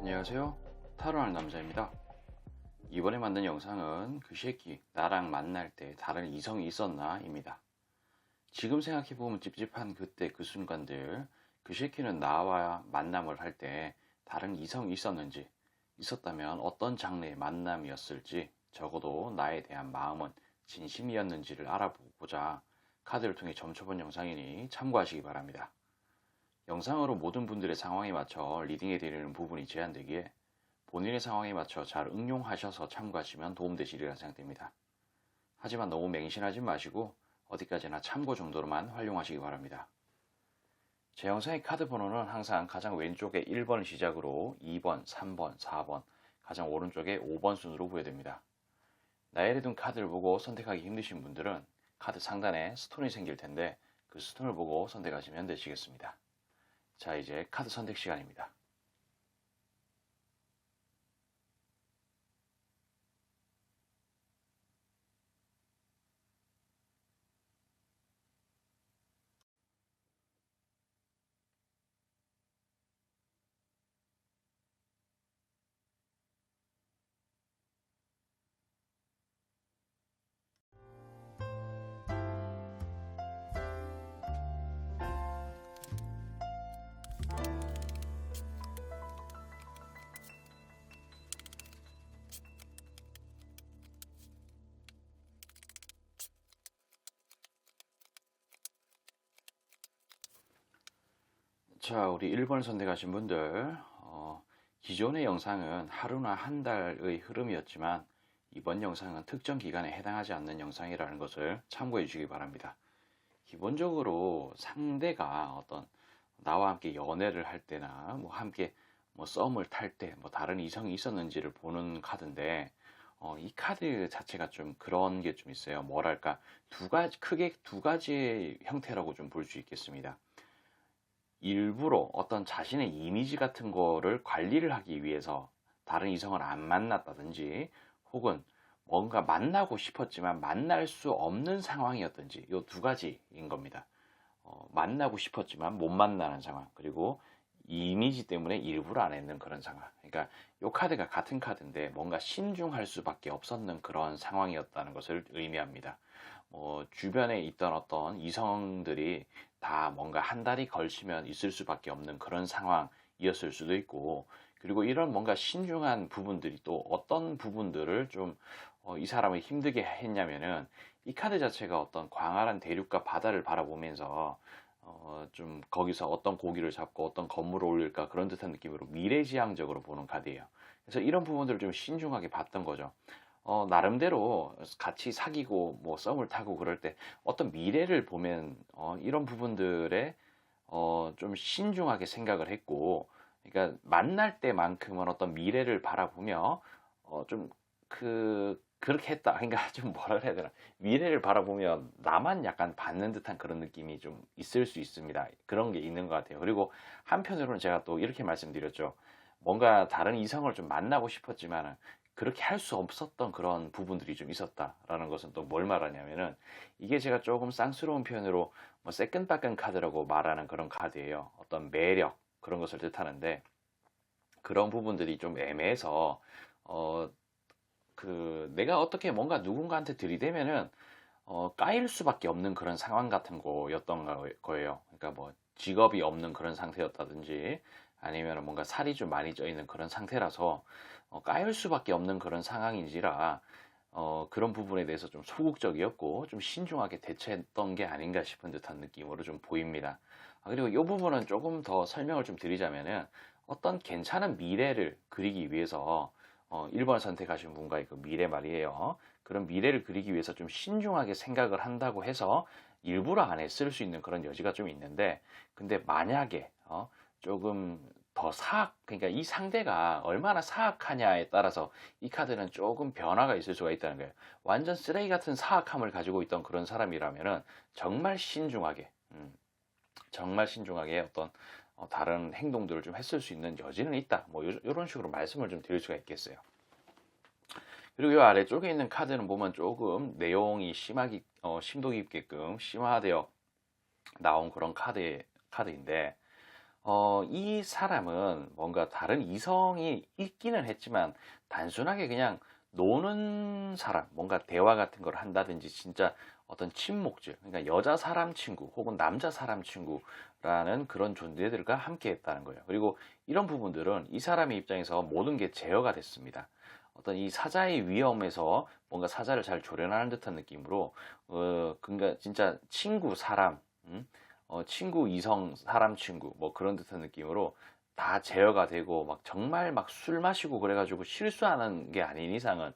안녕하세요. 타로하는 남자입니다. 이번에 만든 영상은 그 새끼 나랑 만날 때 다른 이성이 있었나 입니다. 지금 생각해보면 찝찝한 그때 그 순간들, 그 새끼는 나와 만남을 할 때 다른 이성이 있었는지, 있었다면 어떤 장르의 만남이었을지, 적어도 나에 대한 마음은 진심이었는지를 알아보고자 카드를 통해 점쳐본 영상이니 참고하시기 바랍니다. 영상으로 모든 분들의 상황에 맞춰 리딩해 드리는 부분이 제한되기에 본인의 상황에 맞춰 잘 응용하셔서 참고하시면 도움되시리라 생각됩니다. 하지만 너무 맹신하지 마시고 어디까지나 참고 정도로만 활용하시기 바랍니다. 제 영상의 카드 번호는 항상 가장 왼쪽에 1번 시작으로 2번, 3번, 4번, 가장 오른쪽에 5번 순으로 부여됩니다. 나열해 둔 카드를 보고 선택하기 힘드신 분들은 카드 상단에 스톤이 생길 텐데 그 스톤을 보고 선택하시면 되시겠습니다. 자, 이제 카드 선택 시간입니다. 자, 우리 1번 선택하신 분들, 기존의 영상은 하루나 한 달의 흐름이었지만 이번 영상은 특정 기간에 해당하지 않는 영상이라는 것을 참고해 주시기 바랍니다. 기본적으로 상대가 어떤 나와 함께 연애를 할 때나 뭐 함께 뭐 썸을 탈 때 뭐 다른 이성이 있었는지를 보는 카드인데 이 카드 자체가 좀 그런 게 좀 있어요. 뭐랄까 크게 두 가지의 형태라고 좀 볼 수 있겠습니다. 일부러 어떤 자신의 이미지 같은 거를 관리를 하기 위해서 다른 이성을 안 만났다든지 혹은 뭔가 만나고 싶었지만 만날 수 없는 상황이었든지 이 두 가지인 겁니다. 만나고 싶었지만 못 만나는 상황, 그리고 이미지 때문에 일부러 안 했는 그런 상황. 그러니까 이 카드가 같은 카드인데 뭔가 신중할 수밖에 없었는 그런 상황이었다는 것을 의미합니다. 주변에 있던 어떤 이성들이 다 뭔가 한 달이 걸치면 있을 수밖에 없는 그런 상황이었을 수도 있고, 그리고 이런 뭔가 신중한 부분들이 또 어떤 부분들을 좀 이 사람을 힘들게 했냐면은 이 카드 자체가 어떤 광활한 대륙과 바다를 바라보면서 좀 거기서 어떤 고기를 잡고 어떤 건물을 올릴까 그런 듯한 느낌으로 미래지향적으로 보는 카드예요. 그래서 이런 부분들을 좀 신중하게 봤던 거죠. 나름대로 같이 사귀고 뭐 썸을 타고 그럴 때 어떤 미래를 보면 이런 부분들에 좀 신중하게 생각을 했고, 그러니까 만날 때만큼은 어떤 미래를 바라보며 좀 그렇게 했다. 그러니까 좀 뭐라 해야 되나, 미래를 바라보면 나만 약간 받는 듯한 그런 느낌이 좀 있을 수 있습니다. 그런 게 있는 것 같아요. 그리고 한편으로는 제가 또 이렇게 말씀드렸죠. 뭔가 다른 이성을 좀 만나고 싶었지만 그렇게 할 수 없었던 그런 부분들이 좀 있었다라는 것은 또 뭘 말하냐면은, 이게 제가 조금 쌍스러운 표현으로 뭐 새끈빠끈 카드라고 말하는 그런 카드예요. 어떤 매력 그런 것을 뜻하는데, 그런 부분들이 좀 애매해서 내가 어떻게 뭔가 누군가한테 들이대면은 까일 수밖에 없는 그런 상황 같은 거였던 거예요. 그러니까 뭐 직업이 없는 그런 상태였다든지 아니면 뭔가 살이 좀 많이 쪄 있는 그런 상태라서 까일 수밖에 없는 그런 상황인지라 그런 부분에 대해서 좀 소극적이었고 좀 신중하게 대처했던 게 아닌가 싶은 듯한 느낌으로 좀 보입니다. 그리고 이 부분은 조금 더 설명을 좀 드리자면은, 어떤 괜찮은 미래를 그리기 위해서 1번 선택하신 분과의 그 미래 말이에요. 그런 미래를 그리기 위해서 좀 신중하게 생각을 한다고 해서 일부러 안 했을 수 있는 그런 여지가 좀 있는데, 근데 만약에 조금 더 그러니까 이 상대가 얼마나 사악하냐에 따라서 이 카드는 조금 변화가 있을 수가 있다는 거예요. 완전 쓰레기 같은 사악함을 가지고 있던 그런 사람이라면은 정말 신중하게 정말 신중하게 어떤 다른 행동들을 좀 했을 수 있는 여지는 있다. 뭐 이런 식으로 말씀을 좀 드릴 수가 있겠어요. 그리고 이 아래쪽에 있는 카드는 보면 조금 내용이 심도 깊게끔 심화되어 나온 그런 카드인데, 이 사람은 뭔가 다른 이성이 있기는 했지만 단순하게 그냥 노는 사람, 뭔가 대화 같은 걸 한다든지 진짜 어떤 친목질, 그러니까 여자 사람 친구 혹은 남자 사람 친구라는 그런 존재들과 함께 했다는 거예요. 그리고 이런 부분들은 이 사람의 입장에서 모든 게 제어가 됐습니다. 어떤 이 사자의 위험에서 뭔가 사자를 잘 조련하는 듯한 느낌으로, 그러니까 진짜 친구 사람, 친구 이성 사람 친구 뭐 그런 듯한 느낌으로 다 제어가 되고 막 정말 막 술 마시고 그래가지고 실수하는 게 아닌 이상은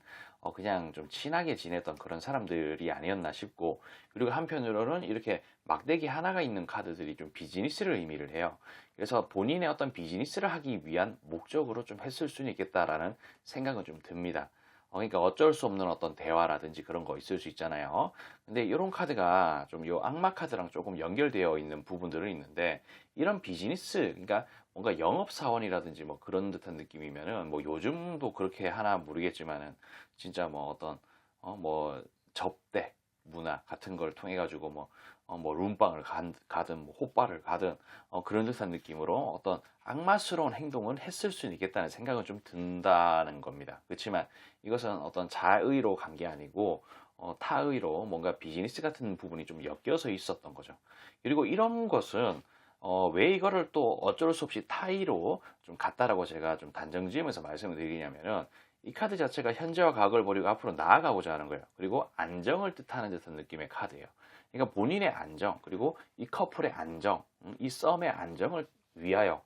그냥 좀 친하게 지냈던 그런 사람들이 아니었나 싶고, 그리고 한편으로는 이렇게 막대기 하나가 있는 카드들이 좀 비즈니스를 의미를 해요. 그래서 본인의 어떤 비즈니스를 하기 위한 목적으로 좀 했을 수는 있겠다라는 생각은 좀 듭니다. 그러니까 어쩔 수 없는 어떤 대화라든지 그런 거 있을 수 있잖아요. 근데 이런 카드가 좀 요 악마 카드랑 조금 연결되어 있는 부분들은 있는데, 이런 비즈니스, 그러니까 뭔가 영업사원이라든지 뭐 그런 듯한 느낌이면은 뭐 요즘도 그렇게 하나 모르겠지만은 진짜 뭐 어떤 뭐 접대 문화 같은 걸 통해 가지고 뭐 룸빵을 가든 뭐 호빠를 가든 그런 듯한 느낌으로 어떤 악마스러운 행동은 했을 수는 있겠다는 생각은 좀 든다는 겁니다. 그렇지만 이것은 어떤 자의로 간 게 아니고 타의로 뭔가 비즈니스 같은 부분이 좀 엮여서 있었던 거죠. 그리고 이런 것은 왜 이거를 또 어쩔 수 없이 타의로 좀 같다라고 제가 좀 단정 지으면서 말씀을 드리냐면은, 이 카드 자체가 현재와 과거를 버리고 앞으로 나아가고자 하는 거예요. 그리고 안정을 뜻하는 듯한 느낌의 카드예요. 그러니까 본인의 안정, 그리고 이 커플의 안정, 이 썸의 안정을 위하여,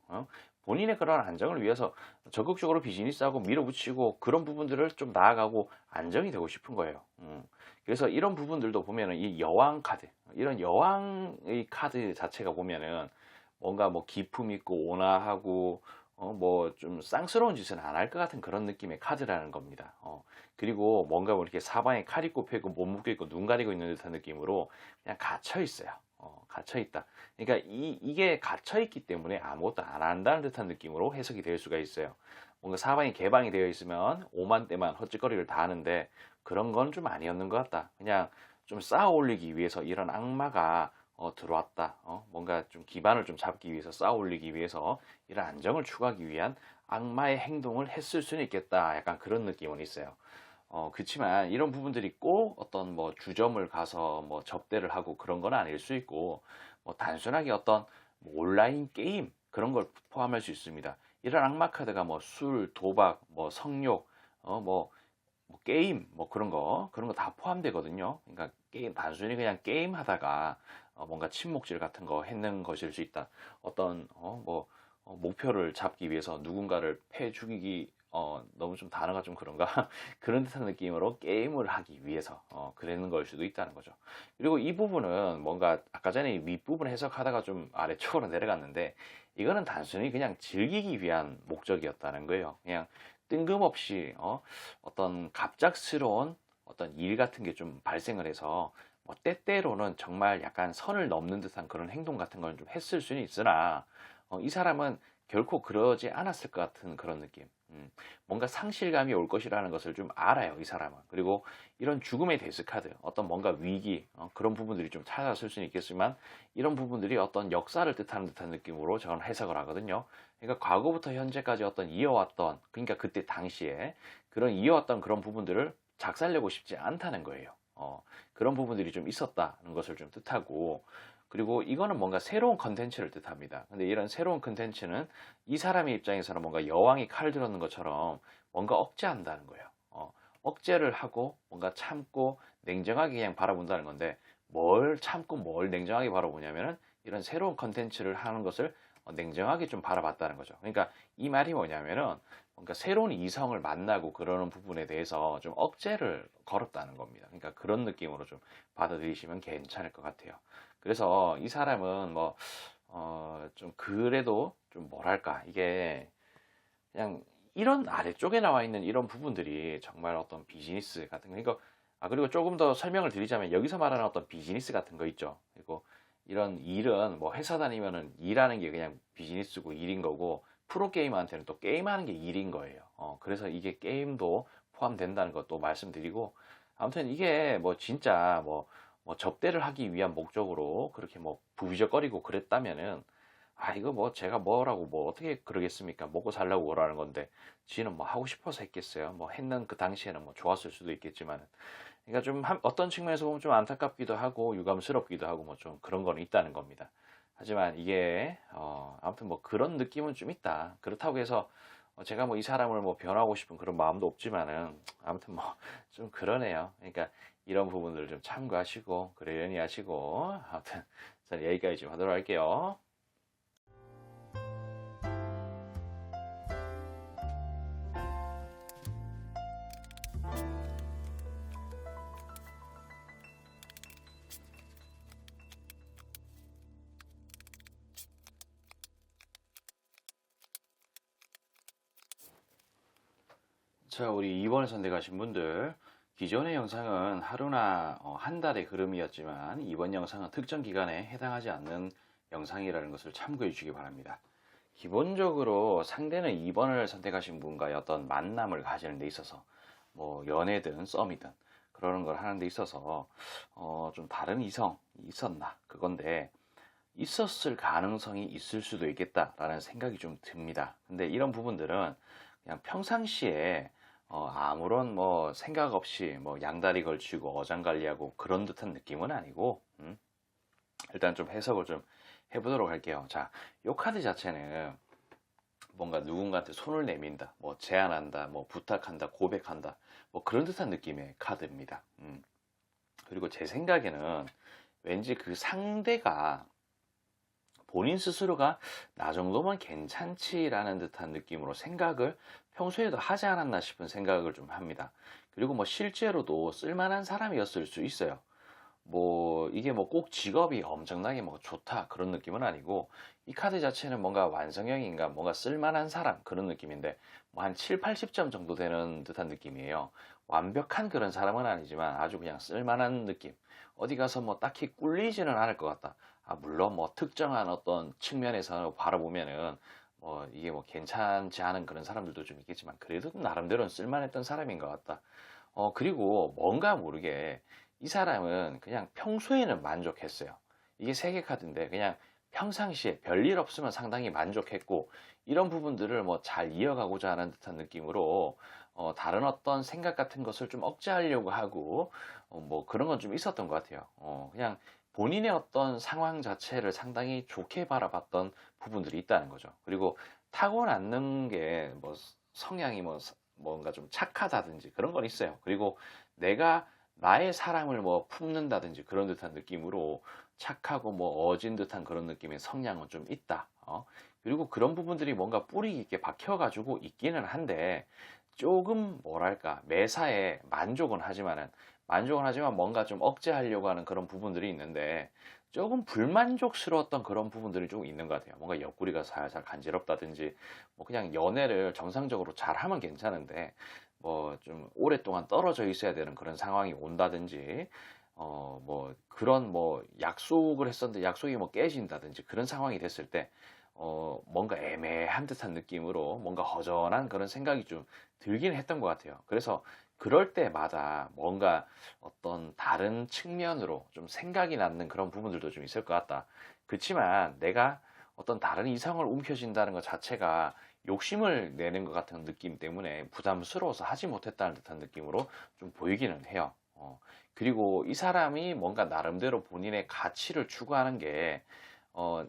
본인의 그런 안정을 위해서 적극적으로 비즈니스하고 밀어붙이고 그런 부분들을 좀 나아가고 안정이 되고 싶은 거예요. 그래서 이런 부분들도 보면은 이 여왕 카드, 이런 여왕의 카드 자체가 보면은 뭔가 뭐 기품 있고 온화하고 뭐 좀 쌍스러운 짓은 안 할 것 같은 그런 느낌의 카드라는 겁니다. 그리고 뭔가 뭐 이렇게 사방에 칼이 꼽혀 있고 못 묶여 있고 눈 가리고 있는 듯한 느낌으로 그냥 갇혀 있어요. 갇혀 있다. 그러니까 이게 갇혀 있기 때문에 아무것도 안 한다는 듯한 느낌으로 해석이 될 수가 있어요. 뭔가 사방이 개방이 되어 있으면 오만 때만 헛짓거리를 다 하는데, 그런 건 좀 아니었는 것 같다. 그냥 좀 쌓아 올리기 위해서 이런 악마가 들어왔다. 뭔가 좀 기반을 좀 잡기 위해서, 쌓아 올리기 위해서 이런 안정을 추구하기 위한 악마의 행동을 했을 수는 있겠다. 약간 그런 느낌은 있어요. 그렇지만 이런 부분들이 꼭 어떤 뭐 주점을 가서 뭐 접대를 하고 그런 건 아닐 수 있고, 뭐 단순하게 어떤 뭐 온라인 게임 그런 걸 포함할 수 있습니다. 이런 악마 카드가 뭐 술, 도박, 뭐 성욕, 뭐 게임, 뭐 그런 거 다 포함되거든요. 그러니까 게임, 단순히 그냥 게임 하다가 뭔가 침묵질 같은 거 했는 것일 수 있다. 어떤 목표를 잡기 위해서 누군가를 패 죽이기, 너무 좀 단어가 좀 그런가? 그런 듯한 느낌으로 게임을 하기 위해서 그러는 걸 수도 있다는 거죠. 그리고 이 부분은 뭔가 아까 전에 윗부분 해석하다가 좀 아래쪽으로 내려갔는데, 이거는 단순히 그냥 즐기기 위한 목적이었다는 거예요. 그냥 뜬금없이 어떤 갑작스러운 어떤 일 같은 게 좀 발생을 해서 뭐 때때로는 정말 약간 선을 넘는 듯한 그런 행동 같은 걸 좀 했을 수는 있으나, 이 사람은 결코 그러지 않았을 것 같은 그런 느낌. 뭔가 상실감이 올 것이라는 것을 좀 알아요, 이 사람은. 그리고 이런 죽음의 데스카드, 어떤 뭔가 위기, 그런 부분들이 좀 찾아왔을 수는 있겠지만, 이런 부분들이 어떤 역사를 뜻하는 듯한 느낌으로 저는 해석을 하거든요. 그러니까 과거부터 현재까지 어떤 이어왔던, 그러니까 그때 당시에 그런 이어왔던 그런 부분들을 작살내고 싶지 않다는 거예요. 그런 부분들이 좀 있었다는 것을 좀 뜻하고, 그리고 이거는 뭔가 새로운 컨텐츠를 뜻합니다. 근데 이런 새로운 컨텐츠는 이 사람의 입장에서는 뭔가 여왕이 칼 들었는 것처럼 뭔가 억제한다는 거예요. 억제를 하고 뭔가 참고 냉정하게 그냥 바라본다는 건데, 뭘 참고 뭘 냉정하게 바라보냐면은 이런 새로운 컨텐츠를 하는 것을 냉정하게 좀 바라봤다는 거죠. 그러니까 이 말이 뭐냐면은 뭔가 새로운 이성을 만나고 그러는 부분에 대해서 좀 억제를 걸었다는 겁니다. 그러니까 그런 느낌으로 좀 받아들이시면 괜찮을 것 같아요. 그래서 이 사람은 뭐, 좀 그래도 좀 뭐랄까, 이게 그냥 이런 아래쪽에 나와 있는 이런 부분들이 정말 어떤 비즈니스 같은 거, 이거, 그리고 조금 더 설명을 드리자면 여기서 말하는 어떤 비즈니스 같은 거 있죠. 그리고 이런 일은 뭐 회사 다니면은 일하는 게 그냥 비즈니스고 일인 거고 프로게이머한테는 또 게임하는 게 일인 거예요. 그래서 이게 게임도 포함된다는 것도 말씀드리고 아무튼 이게 뭐 진짜 뭐 접대를 하기 위한 목적으로 그렇게 뭐 부비적거리고 그랬다면은 이거 뭐 제가 뭐라고 뭐 어떻게 그러겠습니까? 먹고 살려고 그러는 건데 지는 뭐 하고 싶어서 했겠어요. 뭐 했는 그 당시에는 뭐 좋았을 수도 있겠지만 그러니까 좀 어떤 측면에서 보면 좀 안타깝기도 하고 유감스럽기도 하고 뭐 좀 그런 거는 있다는 겁니다. 하지만 이게 아무튼 뭐 그런 느낌은 좀 있다. 그렇다고 해서 제가 뭐 이 사람을 뭐 변하고 싶은 그런 마음도 없지만은 아무튼 뭐 좀 그러네요. 그러니까 이런 부분들을 좀 참고하시고 그러려니 하시고 아무튼 저는 여기까지 좀 하도록 할게요. 자, 우리 이번에 선택하신 분들, 기존의 영상은 하루나 한 달의 흐름이었지만 이번 영상은 특정 기간에 해당하지 않는 영상이라는 것을 참고해 주시기 바랍니다. 기본적으로 상대는 2번을 선택하신 분과의 어떤 만남을 가지는 데 있어서 뭐 연애든 썸이든 그러는 걸 하는 데 있어서 좀 다른 이성이 있었나 그건데 있었을 가능성이 있을 수도 있겠다라는 생각이 좀 듭니다. 근데 이런 부분들은 그냥 평상시에 아무런 뭐 생각 없이 뭐 양다리 걸치고 어장관리하고 그런 듯한 느낌은 아니고 일단 좀 해석을 좀 해보도록 할게요. 자, 이 카드 자체는 뭔가 누군가한테 손을 내민다, 뭐 제안한다, 뭐 부탁한다, 고백한다, 뭐 그런 듯한 느낌의 카드입니다. 그리고 제 생각에는 왠지 그 상대가 본인 스스로가 나 정도면 괜찮지라는 듯한 느낌으로 생각을 평소에도 하지 않았나 싶은 생각을 좀 합니다. 그리고 뭐 실제로도 쓸만한 사람이었을 수 있어요. 뭐 이게 뭐 꼭 직업이 엄청나게 뭐 좋다 그런 느낌은 아니고 이 카드 자체는 뭔가 완성형인가 뭔가 쓸만한 사람 그런 느낌인데 뭐 한 7, 80점 정도 되는 듯한 느낌이에요. 완벽한 그런 사람은 아니지만 아주 그냥 쓸만한 느낌. 어디 가서 뭐 딱히 꿀리지는 않을 것 같다. 물론 뭐 특정한 어떤 측면에서 바라보면은 뭐 이게 뭐 괜찮지 않은 그런 사람들도 좀 있겠지만 그래도 나름대로는 쓸만했던 사람인 것 같다. 그리고 뭔가 모르게 이 사람은 그냥 평소에는 만족했어요. 이게 세계 카드인데 그냥 평상시에 별일 없으면 상당히 만족했고 이런 부분들을 뭐 잘 이어가고자 하는 듯한 느낌으로 다른 어떤 생각 같은 것을 좀 억제하려고 하고 뭐 그런 건 좀 있었던 것 같아요. 그냥 본인의 어떤 상황 자체를 상당히 좋게 바라봤던 부분들이 있다는 거죠. 그리고 타고났는 게 뭐 성향이 뭐 뭔가 좀 착하다든지 그런 건 있어요. 그리고 내가 나의 사랑을 뭐 품는다든지 그런 듯한 느낌으로 착하고 뭐 어진 듯한 그런 느낌의 성향은 좀 있다. 그리고 그런 부분들이 뭔가 뿌리 깊게 박혀가지고 있기는 한데 조금 뭐랄까 매사에 만족은 하지만 뭔가 좀 억제하려고 하는 그런 부분들이 있는데 조금 불만족스러웠던 그런 부분들이 좀 있는 것 같아요. 뭔가 옆구리가 살살 간지럽다든지 뭐 그냥 연애를 정상적으로 잘하면 괜찮은데 뭐 좀 오랫동안 떨어져 있어야 되는 그런 상황이 온다든지 뭐 그런 뭐 약속을 했었는데 약속이 뭐 깨진다든지 그런 상황이 됐을 때 뭔가 애매한 듯한 느낌으로 뭔가 허전한 그런 생각이 좀 들긴 했던 것 같아요. 그래서 그럴 때마다 뭔가 어떤 다른 측면으로 좀 생각이 나는 그런 부분들도 좀 있을 것 같다. 그렇지만 내가 어떤 다른 이성을 움켜쥔다는 것 자체가 욕심을 내는 것 같은 느낌 때문에 부담스러워서 하지 못했다는 듯한 느낌으로 좀 보이기는 해요. 그리고 이 사람이 뭔가 나름대로 본인의 가치를 추구하는 게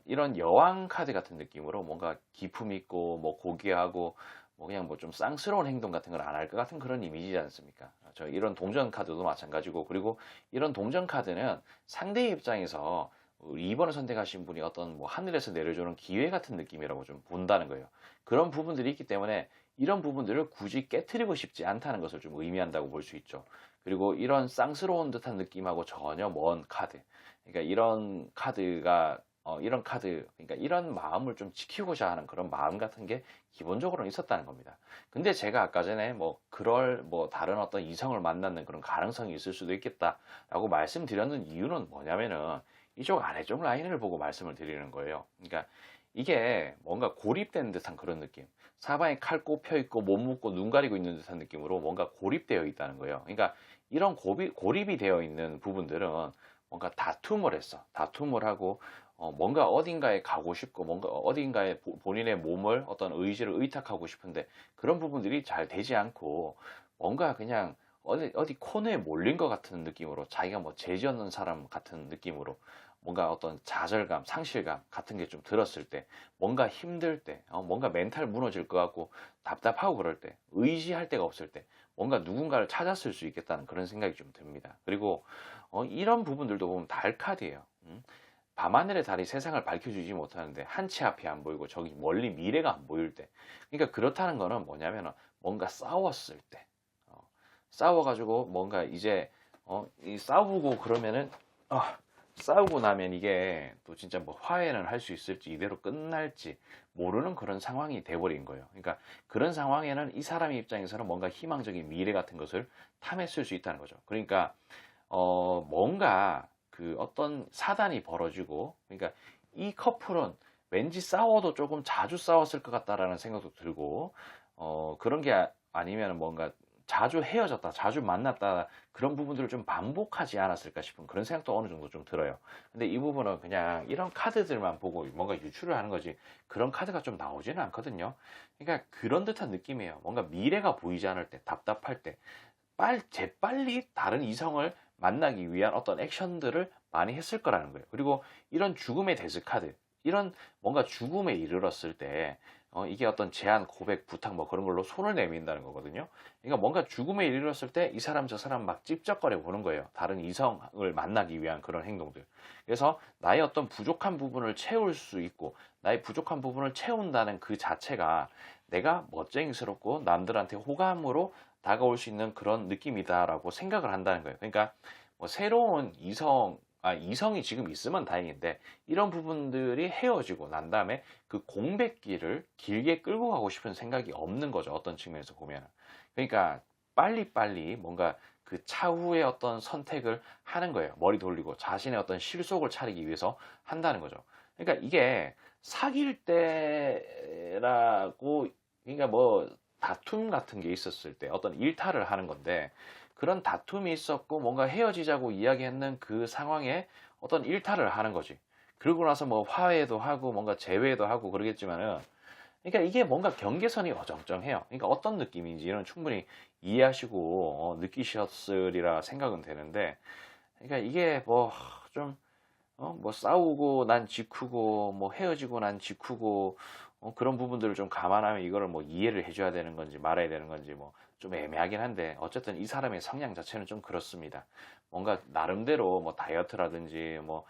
이런 여왕 카드 같은 느낌으로 뭔가 기품 있고 뭐 고귀하고 뭐 그냥 뭐 좀 쌍스러운 행동 같은 걸 안 할 것 같은 그런 이미지지 않습니까? 저 이런 동전 카드도 마찬가지고 그리고 이런 동전 카드는 상대의 입장에서 2번을 선택하신 분이 어떤 뭐 하늘에서 내려주는 기회 같은 느낌이라고 좀 본다는 거예요. 그런 부분들이 있기 때문에 이런 부분들을 굳이 깨트리고 싶지 않다는 것을 좀 의미한다고 볼 수 있죠. 그리고 이런 쌍스러운 듯한 느낌하고 전혀 먼 카드. 그러니까 이런 카드, 그러니까 이런 마음을 좀 지키고자 하는 그런 마음 같은 게 기본적으로는 있었다는 겁니다. 근데 제가 아까 전에 뭐 그럴 뭐 다른 어떤 이성을 만나는 그런 가능성이 있을 수도 있겠다라고 말씀드렸는 이유는 뭐냐면은 이쪽 아래쪽 라인을 보고 말씀을 드리는 거예요. 그러니까 이게 뭔가 고립된 듯한 그런 느낌. 사방에 칼 꼽혀 있고 못 묶고 눈 가리고 있는 듯한 느낌으로 뭔가 고립되어 있다는 거예요. 그러니까 이런 고립이 되어 있는 부분들은 뭔가 다툼을 했어. 다툼을 하고 뭔가 어딘가에 가고 싶고 뭔가 어딘가에 본인의 몸을 어떤 의지를 의탁하고 싶은데 그런 부분들이 잘 되지 않고 뭔가 그냥 어디 코너에 몰린 것 같은 느낌으로 자기가 뭐 죄지 없는 사람 같은 느낌으로 뭔가 어떤 좌절감, 상실감 같은 게 좀 들었을 때, 뭔가 힘들 때, 뭔가 멘탈 무너질 것 같고 답답하고 그럴 때, 의지할 데가 없을 때, 뭔가 누군가를 찾았을 수 있겠다는 그런 생각이 좀 듭니다. 그리고 이런 부분들도 보면 달 카드예요. 밤하늘의 달이 세상을 밝혀주지 못하는데 한 치 앞이 안 보이고 저기 멀리 미래가 안 보일 때, 그러니까 그렇다는 거는 뭐냐면 뭔가 싸웠을 때, 싸워가지고 뭔가 이제 이 싸우고 그러면은 싸우고 나면 이게 또 진짜 뭐 화해는 할 수 있을지 이대로 끝날지 모르는 그런 상황이 돼버린 거예요. 그러니까 그런 상황에는 이 사람의 입장에서는 뭔가 희망적인 미래 같은 것을 탐했을 수 있다는 거죠. 그러니까 뭔가 그 어떤 사단이 벌어지고, 그러니까 이 커플은 왠지 싸워도 조금 자주 싸웠을 것 같다라는 생각도 들고, 그런 게 아니면 뭔가 자주 헤어졌다, 자주 만났다, 그런 부분들을 좀 반복하지 않았을까 싶은 그런 생각도 어느 정도 좀 들어요. 근데 이 부분은 그냥 이런 카드들만 보고 뭔가 유추를 하는 거지, 그런 카드가 좀 나오지는 않거든요. 그러니까 그런 듯한 느낌이에요. 뭔가 미래가 보이지 않을 때, 답답할 때, 재빨리 다른 이성을 만나기 위한 어떤 액션들을 많이 했을 거라는 거예요. 그리고 이런 죽음의 데스 카드, 이런 뭔가 죽음에 이르렀을 때, 이게 어떤 제안, 고백, 부탁 뭐 그런 걸로 손을 내민다는 거거든요. 그러니까 뭔가 죽음에 이르렀을 때 이 사람 저 사람 막 찝쩍거려 보는 거예요. 다른 이성을 만나기 위한 그런 행동들. 그래서 나의 어떤 부족한 부분을 채울 수 있고, 나의 부족한 부분을 채운다는 그 자체가 내가 멋쟁이스럽고 남들한테 호감으로 다가올 수 있는 그런 느낌이다라고 생각을 한다는 거예요. 그러니까 뭐 새로운 이성이 지금 있으면 다행인데, 이런 부분들이 헤어지고 난 다음에 그 공백기를 길게 끌고 가고 싶은 생각이 없는 거죠. 어떤 측면에서 보면. 그러니까 빨리빨리 뭔가 그 차후의 어떤 선택을 하는 거예요. 머리 돌리고 자신의 어떤 실속을 차리기 위해서 한다는 거죠. 그러니까 이게 사귈 때라고, 그러니까 뭐 다툼 같은 게 있었을 때 어떤 일탈을 하는 건데, 그런 다툼이 있었고 뭔가 헤어지자고 이야기했는 그 상황에 어떤 일탈을 하는 거지. 그러고 나서 뭐 화해도 하고 뭔가 재회도 하고 그러겠지만은, 그러니까 이게 뭔가 경계선이 어정쩡해요. 그러니까 어떤 느낌인지는 충분히 이해하시고 느끼셨으리라 생각은 되는데, 그러니까 이게 뭐 좀 뭐 싸우고 난 직후고 뭐 헤어지고 난 직후고 그런 부분들을 좀 감안하면 이거를 뭐 이해를 해줘야 되는 건지 말아야 되는 건지 뭐 좀 애매하긴 한데, 어쨌든 이 사람의 성향 자체는 좀 그렇습니다. 뭔가 나름대로 뭐 다이어트라든지 뭐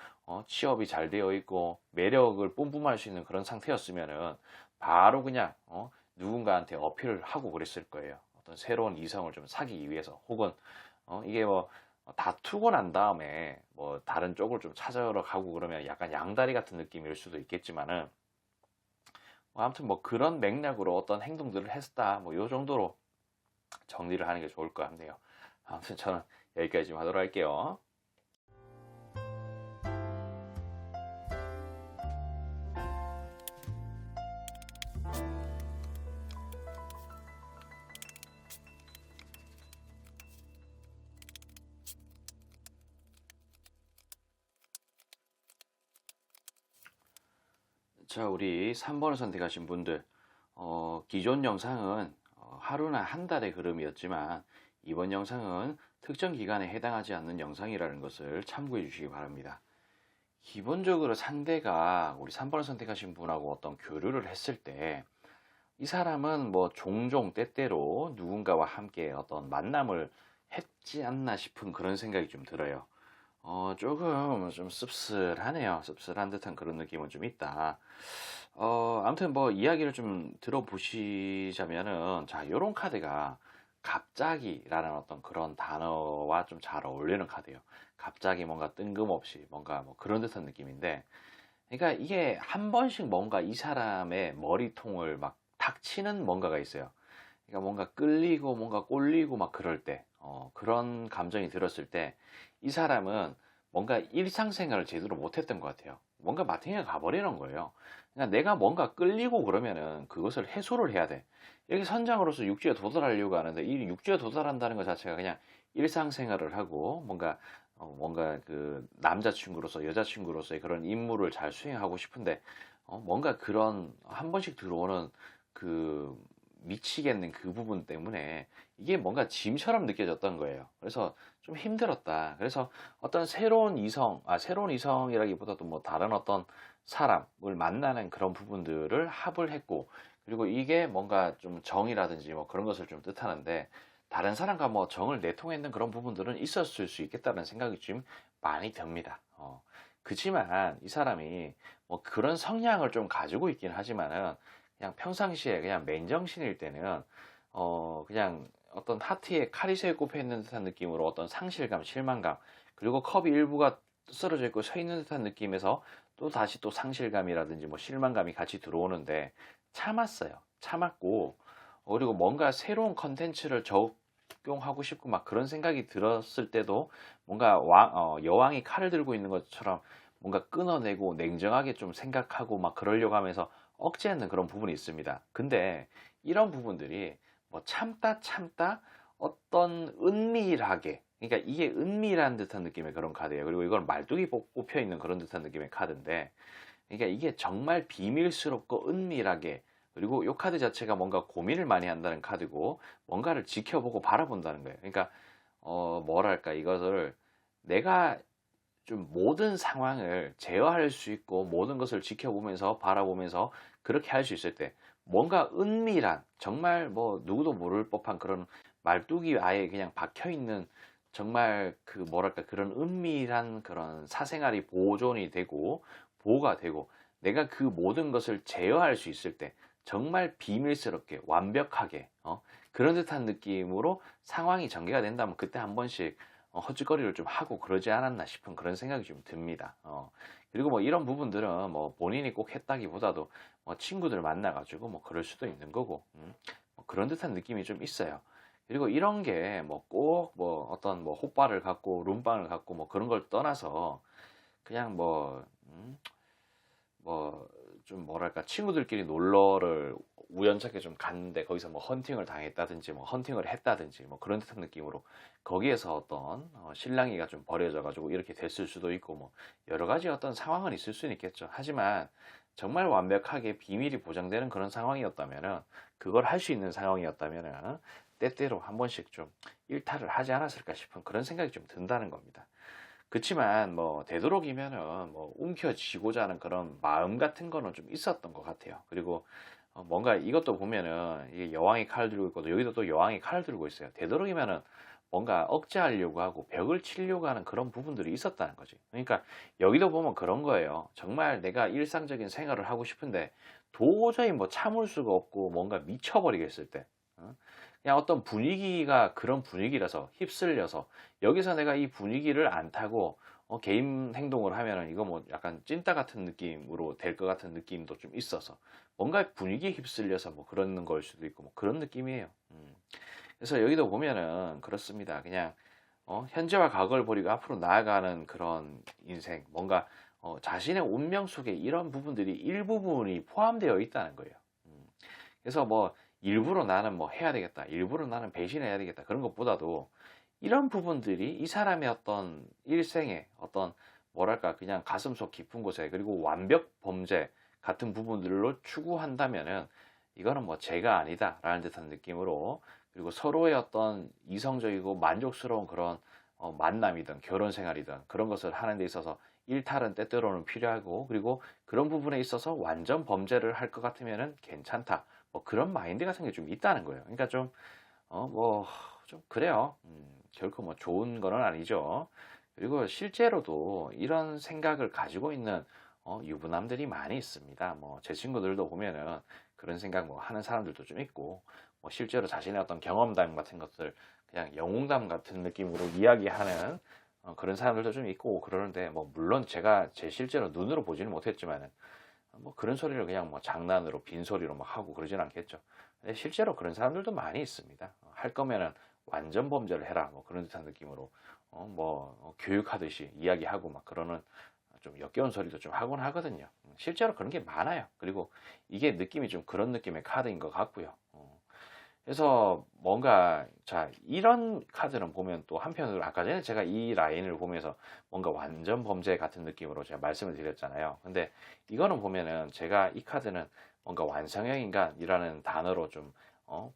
취업이 잘 되어 있고 매력을 뿜뿜할 수 있는 그런 상태였으면은 바로 그냥 누군가한테 어필을 하고 그랬을 거예요. 어떤 새로운 이성을 좀 사귀기 위해서, 혹은 이게 뭐 다투고 난 다음에 뭐 다른 쪽을 좀 찾아러 가고 그러면 약간 양다리 같은 느낌일 수도 있겠지만은, 뭐 아무튼 뭐 그런 맥락으로 어떤 행동들을 했다, 뭐 요 정도로 정리를 하는 게 좋을 것 같네요. 아무튼 저는 여기까지 좀 하도록 할게요. 자, 우리 3번을 선택하신 분들, 기존 영상은 하루나 한 달의 흐름이었지만 이번 영상은 특정 기간에 해당하지 않는 영상이라는 것을 참고해 주시기 바랍니다. 기본적으로 상대가 우리 3번을 선택하신 분하고 어떤 교류를 했을 때, 이 사람은 뭐 종종 때때로 누군가와 함께 어떤 만남을 했지 않나 싶은 그런 생각이 좀 들어요. 조금 좀 씁쓸하네요. 씁쓸한 듯한 그런 느낌은 좀 있다. 아무튼 뭐 이야기를 좀 들어보시자면은, 자, 요런 카드가 갑자기라는 어떤 그런 단어와 좀 잘 어울리는 카드예요. 갑자기 뭔가 뜬금없이 뭔가 뭐 그런 듯한 느낌인데, 그러니까 이게 한 번씩 뭔가 이 사람의 머리통을 막 탁치는 뭔가가 있어요. 그러니까 뭔가 끌리고 뭔가 꼴리고 막 그럴 때, 그런 감정이 들었을 때 이 사람은 뭔가 일상생활을 제대로 못했던 것 같아요. 뭔가 마탱이가 가버리는 거예요. 그러니까 내가 뭔가 끌리고 그러면은 그것을 해소를 해야 돼. 이렇게 선장으로서 육지에 도달하려고 하는데 이 육지에 도달한다는 것 자체가 그냥 일상생활을 하고 뭔가 그 남자친구로서 여자친구로서의 그런 임무를 잘 수행하고 싶은데 뭔가 그런 한 번씩 들어오는 그 미치겠는 그 부분 때문에 이게 뭔가 짐처럼 느껴졌던 거예요. 그래서 좀 힘들었다. 그래서 어떤 새로운 이성이라기보다도 뭐 다른 어떤 사람을 만나는 그런 부분들을 합을 했고, 그리고 이게 뭔가 좀 정이라든지 뭐 그런 것을 좀 뜻하는데, 다른 사람과 뭐 정을 내통했는 그런 부분들은 있었을 수 있겠다는 생각이 좀 많이 듭니다. 그치만 이 사람이 뭐 그런 성향을 좀 가지고 있긴 하지만은 그냥 평상시에 그냥 맨정신일 때는 그냥 어떤 하트에 카리스에 꼽혀 있는 듯한 느낌으로 어떤 상실감, 실망감, 그리고 컵이 일부가 쓰러져 있고 서 있는 듯한 느낌에서 또 다시 또 상실감이라든지 뭐 실망감이 같이 들어오는데 참았어요. 참았고 그리고 뭔가 새로운 컨텐츠를 적용하고 싶고 막 그런 생각이 들었을 때도 뭔가 여왕이 칼을 들고 있는 것처럼 뭔가 끊어내고 냉정하게 좀 생각하고 막 그러려고 하면서 억제하는 그런 부분이 있습니다. 근데 이런 부분들이 뭐 참다 어떤 은밀하게, 그러니까 이게 은밀한 듯한 느낌의 그런 카드예요. 그리고 이건 말뚝이 뽑혀 있는 그런 듯한 느낌의 카드인데, 그러니까 이게 정말 비밀스럽고 은밀하게, 그리고 이 카드 자체가 뭔가 고민을 많이 한다는 카드고 뭔가를 지켜보고 바라본다는 거예요. 그러니까 뭐랄까, 이것을 내가 좀 모든 상황을 제어할 수 있고 모든 것을 지켜보면서 바라보면서 그렇게 할 수 있을 때 뭔가 은밀한, 정말 뭐 누구도 모를 법한 그런 말뚝이 아예 그냥 박혀 있는, 정말 그 뭐랄까 그런 은밀한 그런 사생활이 보존이 되고 보호가 되고 내가 그 모든 것을 제어할 수 있을 때 정말 비밀스럽게 완벽하게 그런 듯한 느낌으로 상황이 전개가 된다면 그때 한 번씩 헛짓거리를 좀 하고 그러지 않았나 싶은 그런 생각이 좀 듭니다. 그리고 뭐 이런 부분들은 뭐 본인이 꼭 했다기보다도 뭐 친구들 만나가지고 뭐 그럴 수도 있는 거고, 뭐 그런 듯한 느낌이 좀 있어요. 그리고 이런 게 뭐 꼭 뭐 어떤 뭐 호빠를 갖고 룸빵을 갖고 뭐 그런 걸 떠나서 그냥 뭐 좀 뭐랄까 친구들끼리 놀러를 우연찮게 좀 갔는데 거기서 뭐 헌팅을 당했다든지 뭐 헌팅을 했다든지 뭐 그런 듯한 느낌으로 거기에서 어떤 실랑이가 좀 벌어져 가지고 이렇게 됐을 수도 있고 뭐 여러 가지 어떤 상황은 있을 수는 있겠죠. 하지만 정말 완벽하게 비밀이 보장되는 그런 상황이었다면은, 그걸 할 수 있는 상황이었다면은 때때로 한 번씩 좀 일탈을 하지 않았을까 싶은 그런 생각이 좀 든다는 겁니다. 그치만 뭐 되도록이면은 뭐 움켜쥐고자 하는 그런 마음 같은 거는 좀 있었던 것 같아요. 그리고 뭔가 이것도 보면은 이게 여왕이 칼을 들고 있고 여기도 또 여왕이 칼을 들고 있어요. 되도록이면은 뭔가 억제하려고 하고 벽을 치려고 하는 그런 부분들이 있었다는 거지. 그러니까 여기도 보면 그런 거예요. 정말 내가 일상적인 생활을 하고 싶은데 도저히 뭐 참을 수가 없고 뭔가 미쳐버리겠을 때, 어? 그냥 어떤 분위기가 그런 분위기라서 휩쓸려서 여기서 내가 이 분위기를 안 타고 개인 행동을 하면은 이거 뭐 약간 찐따 같은 느낌으로 될 것 같은 느낌도 좀 있어서 뭔가 분위기에 휩쓸려서 뭐 그런 걸 수도 있고 뭐 그런 느낌이에요. 그래서 여기도 보면은 그렇습니다. 그냥 현재와 과거를 버리고 앞으로 나아가는 그런 인생, 뭔가 자신의 운명 속에 이런 부분들이 일부분이 포함되어 있다는 거예요. 음. 그래서 뭐 일부러 나는 뭐 해야 되겠다, 일부러 나는 배신해야 되겠다 그런 것보다도 이런 부분들이 이 사람의 어떤 일생의 어떤 뭐랄까 그냥 가슴속 깊은 곳에, 그리고 완벽 범죄 같은 부분들로 추구한다면은 이거는 뭐 죄가 아니다라는 듯한 느낌으로, 그리고 서로의 어떤 이성적이고 만족스러운 그런 만남이든 결혼 생활이든 그런 것을 하는 데 있어서 일탈은 때때로는 필요하고, 그리고 그런 부분에 있어서 완전 범죄를 할 것 같으면은 괜찮다. 뭐 그런 마인드 같은 게 좀 있다는 거예요. 그러니까 뭐 좀 그래요. 결코 뭐 좋은 거는 아니죠. 그리고 실제로도 이런 생각을 가지고 있는 유부남들이 많이 있습니다. 뭐 제 친구들도 보면은 그런 생각 뭐 하는 사람들도 좀 있고, 뭐 실제로 자신의 어떤 경험담 같은 것들 그냥 영웅담 같은 느낌으로 이야기하는 그런 사람들도 좀 있고 그러는데, 뭐 물론 제가 제 실제로 눈으로 보지는 못했지만은 뭐 그런 소리를 그냥 뭐 장난으로 빈소리로 막 하고 그러진 않겠죠. 근데 실제로 그런 사람들도 많이 있습니다. 할 거면은 완전 범죄를 해라 뭐 그런 듯한 느낌으로 교육하듯이 이야기하고 막 그러는 좀 역겨운 소리도 좀 하곤 하거든요. 실제로 그런 게 많아요. 그리고 이게 느낌이 좀 그런 느낌의 카드인 것 같고요. 그래서 뭔가 자 이런 카드는 보면 또 한편으로 아까 전에 제가 이 라인을 보면서 뭔가 완전 범죄 같은 느낌으로 제가 말씀을 드렸잖아요. 근데 이거는 보면은 제가 이 카드는 뭔가 완성형 인간이라는 단어로 좀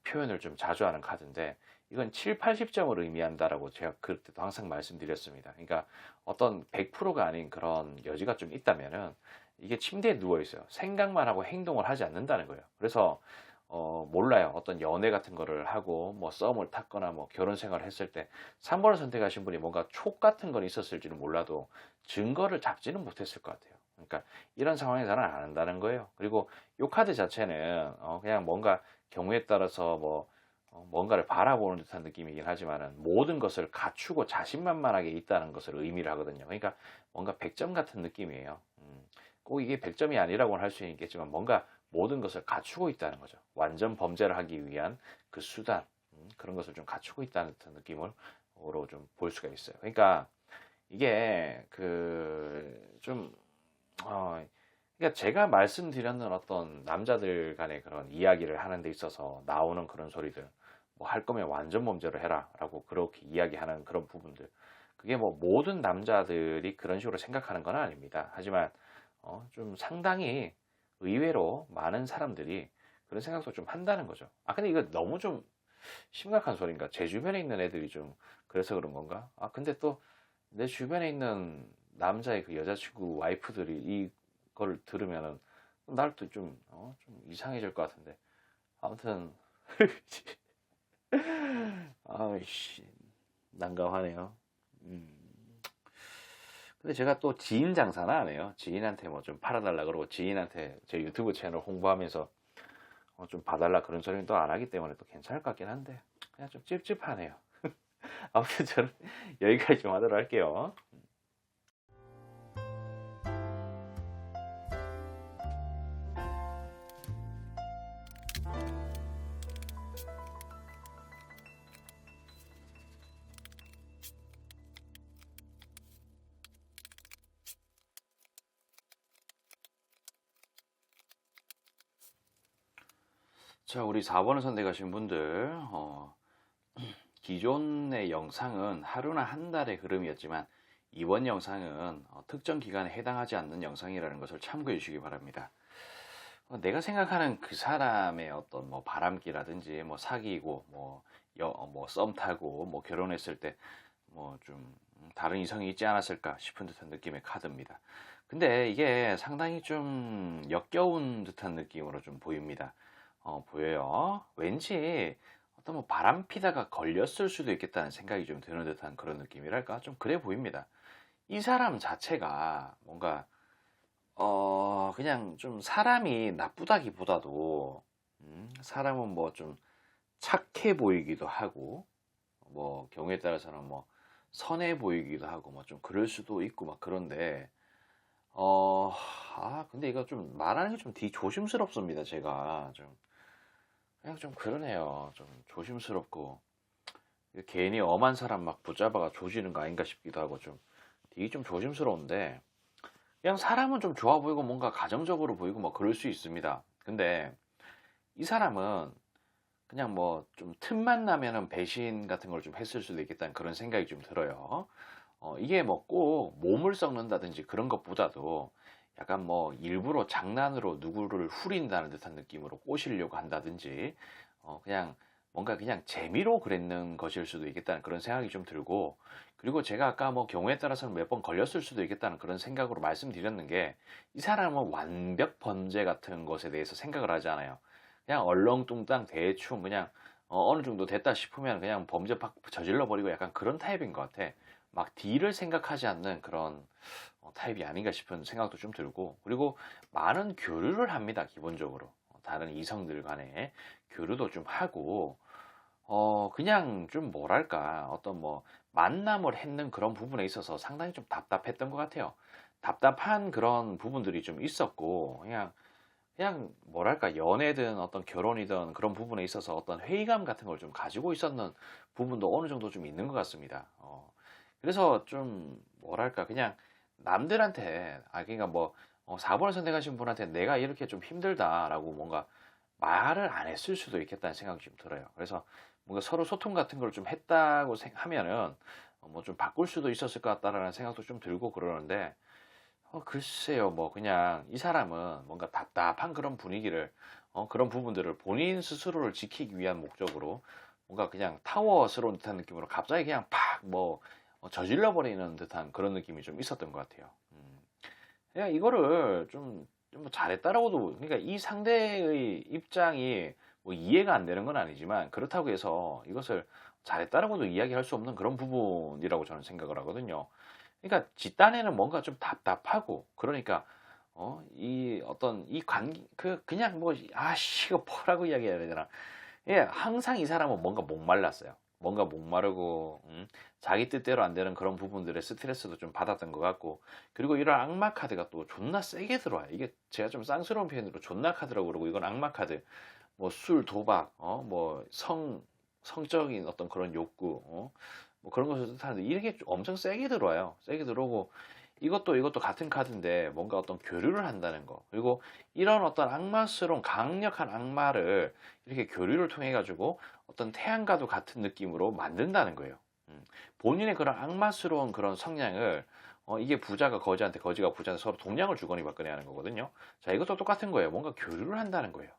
표현을 좀 자주 하는 카드인데 이건 7, 80점을 의미한다라고 제가 그때도 항상 말씀드렸습니다. 그러니까 어떤 100%가 아닌 그런 여지가 좀 있다면은 이게 침대에 누워 있어요. 생각만 하고 행동을 하지 않는다는 거예요. 그래서 몰라요. 어떤 연애 같은 거를 하고 뭐 썸을 탔거나 뭐 결혼 생활을 했을 때 3번을 선택하신 분이 뭔가 촉 같은 건 있었을지는 몰라도 증거를 잡지는 못했을 것 같아요. 그러니까 이런 상황에서는 안 한다는 거예요. 그리고 이 카드 자체는 그냥 뭔가 경우에 따라서 뭐 뭔가를 바라보는 듯한 느낌이긴 하지만은 모든 것을 갖추고 자신만만하게 있다는 것을 의미를 하거든요. 그러니까 뭔가 100점 같은 느낌이에요. 꼭 이게 100점이 아니라고는 할 수 있겠지만 뭔가 모든 것을 갖추고 있다는 거죠. 완전 범죄를 하기 위한 그 수단, 그런 것을 좀 갖추고 있다는 듯한 느낌으로 좀 볼 수가 있어요. 그러니까 이게 그러니까 제가 말씀드렸는 어떤 남자들 간의 그런 이야기를 하는 데 있어서 나오는 그런 소리들, 뭐 할 거면 완전 범죄로 해라라고 그렇게 이야기하는 그런 부분들, 그게 뭐 모든 남자들이 그런 식으로 생각하는 건 아닙니다. 하지만 좀 상당히 의외로 많은 사람들이 그런 생각도 좀 한다는 거죠. 아, 근데 이거 너무 좀 심각한 소리인가? 제 주변에 있는 애들이 좀 그래서 그런 건가? 아, 근데 또 내 주변에 있는 남자의 그 여자친구 와이프들이 이걸 들으면은 날 또 좀 이상해질 것 같은데. 아무튼, 아이씨, 난감하네요. 근데 제가 또 지인 장사는 안 해요. 지인한테 뭐 좀 팔아달라 그러고 지인한테 제 유튜브 채널 홍보하면서 좀 봐달라 그런 소리는 또 안 하기 때문에 또 괜찮을 것 같긴 한데 그냥 좀 찝찝하네요. 아무튼 저는 여기까지 좀 하도록 할게요. 자, 우리 4번을 선택하신 분들, 기존의 영상은 하루나 한 달의 흐름이었지만 이번 영상은 특정 기간에 해당하지 않는 영상이라는 것을 참고해 주시기 바랍니다. 내가 생각하는 그 사람의 어떤 뭐 바람기라든지 뭐 사귀고 뭐 썸 타고 뭐 결혼했을 때 뭐 좀 다른 이성이 있지 않았을까 싶은 듯한 느낌의 카드입니다. 근데 이게 상당히 좀 역겨운 듯한 느낌으로 좀 보입니다. 보여요. 왠지 어떤 뭐 바람 피다가 걸렸을 수도 있겠다는 생각이 좀 드는 듯한 그런 느낌이랄까? 좀 그래 보입니다. 이 사람 자체가 뭔가 그냥 좀 사람이 나쁘다기보다도 사람은 뭐 좀 착해 보이기도 하고 뭐 경우에 따라서는 뭐 선해 보이기도 하고 뭐 좀 그럴 수도 있고 막 그런데 근데 이거 좀 말하는 게 좀 조심스럽습니다. 제가 좀 그냥 좀 그러네요. 좀 조심스럽고 괜히 엄한 사람 막 붙잡아가 조지는 거 아닌가 싶기도 하고 좀 되게 좀 조심스러운데 그냥 사람은 좀 좋아 보이고 뭔가 가정적으로 보이고 뭐 그럴 수 있습니다. 근데 이 사람은 그냥 뭐 좀 틈만 나면은 배신 같은 걸 좀 했을 수도 있겠다는 그런 생각이 좀 들어요. 이게 뭐 꼭 몸을 썩는다든지 그런 것보다도 약간 뭐 일부러 장난으로 누구를 후린다는 듯한 느낌으로 꼬시려고 한다든지 그냥 뭔가 그냥 재미로 그랬는 것일 수도 있겠다는 그런 생각이 좀 들고 그리고 제가 아까 뭐 경우에 따라서는 몇 번 걸렸을 수도 있겠다는 그런 생각으로 말씀드렸는 게 이 사람은 완벽 범죄 같은 것에 대해서 생각을 하지 않아요. 그냥 얼렁뚱땅 대충 그냥 어느 정도 됐다 싶으면 그냥 범죄 팍 저질러 버리고 약간 그런 타입인 것 같아. 막 뒤를 생각하지 않는 그런 타입이 아닌가 싶은 생각도 좀 들고 그리고 많은 교류를 합니다. 기본적으로 다른 이성들 간에 교류도 좀 하고 그냥 좀 뭐랄까 어떤 뭐 만남을 했는 그런 부분에 있어서 상당히 좀 답답했던 것 같아요. 답답한 그런 부분들이 좀 있었고 그냥 뭐랄까 연애든 어떤 결혼이든 그런 부분에 있어서 어떤 회의감 같은 걸 좀 가지고 있었는 부분도 어느 정도 좀 있는 것 같습니다. 그래서 좀 뭐랄까 그냥 남들한테 그러니까 뭐 4번을 선택하신 분한테 내가 이렇게 좀 힘들다라고 뭔가 말을 안 했을 수도 있겠다는 생각이 좀 들어요. 그래서 뭔가 서로 소통 같은 걸 좀 했다고 하면은 뭐 좀 바꿀 수도 있었을 것 같다라는 생각도 좀 들고 그러는데 글쎄요. 뭐 그냥 이 사람은 뭔가 답답한 그런 분위기를 그런 부분들을 본인 스스로를 지키기 위한 목적으로 뭔가 그냥 타워스러운 듯한 느낌으로 갑자기 그냥 팍 뭐 저질러 버리는 듯한 그런 느낌이 좀 있었던 것 같아요. 그냥 이거를 좀 잘했다라고도, 그러니까 이 상대의 입장이 뭐 이해가 안 되는 건 아니지만 그렇다고 해서 이것을 잘했다라고도 이야기할 수 없는 그런 부분이라고 저는 생각을 하거든요. 그러니까 집단에는 뭔가 좀 답답하고 그러니까 이 어떤 이 관계 그냥 뭐 아씨 이거 뭐라고 이야기해야 되나. 예, 항상 이 사람은 뭔가 목말랐어요. 뭔가 목마르고 자기 뜻대로 안 되는 그런 부분들의 스트레스도 좀 받았던 것 같고, 그리고 이런 악마 카드가 또 존나 세게 들어와요. 이게 제가 좀 쌍스러운 표현으로 존나 카드라고 그러고, 이건 악마 카드. 뭐 술, 도박, 뭐 성적인 어떤 그런 욕구, 뭐 그런 것을 뜻하는데 이게 엄청 세게 들어와요. 세게 들어오고, 이것도 같은 카드인데 뭔가 어떤 교류를 한다는 거. 그리고 이런 어떤 악마스러운 강력한 악마를 이렇게 교류를 통해 가지고 어떤 태양과도 같은 느낌으로 만든다는 거예요. 본인의 그런 악마스러운 그런 성향을 이게 부자가 거지한테, 거지가 부자한테 서로 동량을 주거니 받거니 하는 거거든요. 자, 이것도 똑같은 거예요. 뭔가 교류를 한다는 거예요.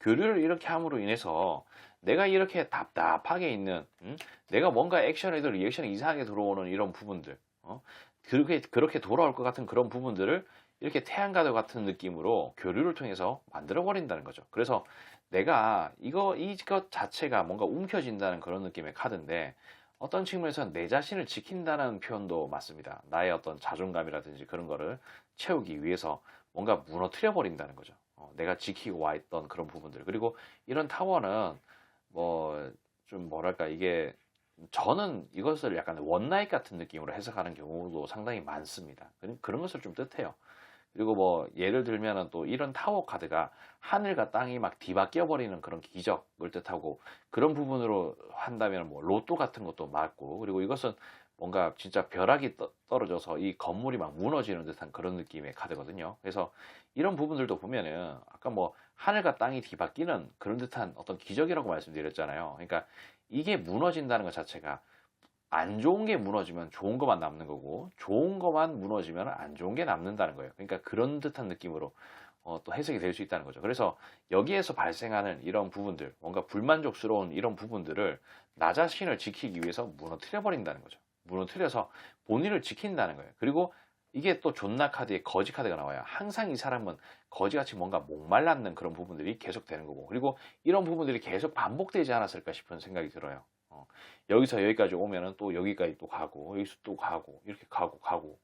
교류를 이렇게 함으로 인해서 내가 이렇게 답답하게 있는, 내가 뭔가 액션에도 리액션이 이상하게 들어오는 이런 부분들, 그렇게 돌아올 것 같은 그런 부분들을 이렇게 태양과도 같은 느낌으로 교류를 통해서 만들어 버린다는 거죠. 그래서 내가 이것 자체가 뭔가 움켜진다는 그런 느낌의 카드인데, 어떤 측면에서는 내 자신을 지킨다는 표현도 맞습니다. 나의 어떤 자존감이라든지 그런 거를 채우기 위해서 뭔가 무너뜨려 버린다는 거죠. 내가 지키고 와 있던 그런 부분들. 그리고 이런 타워는 뭐 좀 뭐랄까, 이게 저는 이것을 약간 원나잇 같은 느낌으로 해석하는 경우도 상당히 많습니다. 그런 것을 좀 뜻해요. 그리고 뭐 예를 들면은 또 이런 타워 카드가 하늘과 땅이 막 뒤바뀌어 버리는 그런 기적을 뜻하고, 그런 부분으로 한다면 뭐 로또 같은 것도 맞고, 그리고 이것은 뭔가 진짜 벼락이 떨어져서 이 건물이 막 무너지는 듯한 그런 느낌의 카드거든요. 그래서 이런 부분들도 보면은 아까 뭐 하늘과 땅이 뒤바뀌는 그런 듯한 어떤 기적이라고 말씀드렸잖아요. 그러니까 이게 무너진다는 것 자체가, 안 좋은 게 무너지면 좋은 것만 남는 거고, 좋은 것만 무너지면 안 좋은 게 남는다는 거예요. 그러니까 그런 듯한 느낌으로 또 해석이 될 수 있다는 거죠. 그래서 여기에서 발생하는 이런 부분들, 뭔가 불만족스러운 이런 부분들을 나 자신을 지키기 위해서 무너뜨려 버린다는 거죠. 무너뜨려서 본인을 지킨다는 거예요. 그리고 이게 또 존나 카드에 거지 카드가 나와요. 항상 이 사람은 거지같이 뭔가 목말랐는 그런 부분들이 계속 되는 거고, 그리고 이런 부분들이 계속 반복되지 않았을까 싶은 생각이 들어요. 여기서 여기까지 오면은 또 여기까지 또 가고, 여기서 또 가고, 이렇게 가고,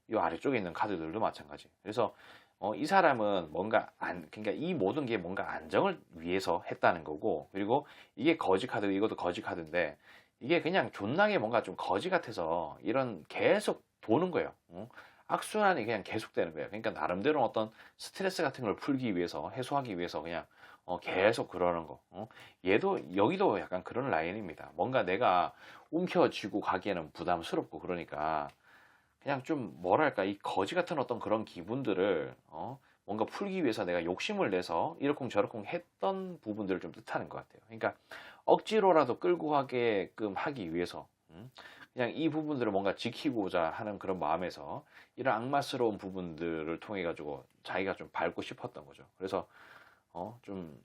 이 아래쪽에 있는 카드들도 마찬가지. 그래서 이 사람은 뭔가 그러니까 이 모든 게 뭔가 안정을 위해서 했다는 거고, 그리고 이게 거지 카드, 이것도 거지 카드인데, 이게 그냥 존나게 뭔가 좀 거지 같아서 이런 계속 도는 거예요. 악순환이 그냥 계속되는 거예요. 그러니까 나름대로 어떤 스트레스 같은 걸 풀기 위해서, 해소하기 위해서 그냥 계속 그러는 거. 얘도 여기도 약간 그런 라인입니다. 뭔가 내가 움켜쥐고 가기에는 부담스럽고 그러니까 그냥 좀 뭐랄까, 이 거지 같은 어떤 그런 기분들을 뭔가 풀기 위해서 내가 욕심을 내서 이러쿵저러쿵 했던 부분들을 좀 뜻하는 것 같아요. 그러니까 억지로라도 끌고 가게끔 하기 위해서 그냥 이 부분들을 뭔가 지키고자 하는 그런 마음에서 이런 악마스러운 부분들을 통해 가지고 자기가 좀 밟고 싶었던 거죠. 그래서 좀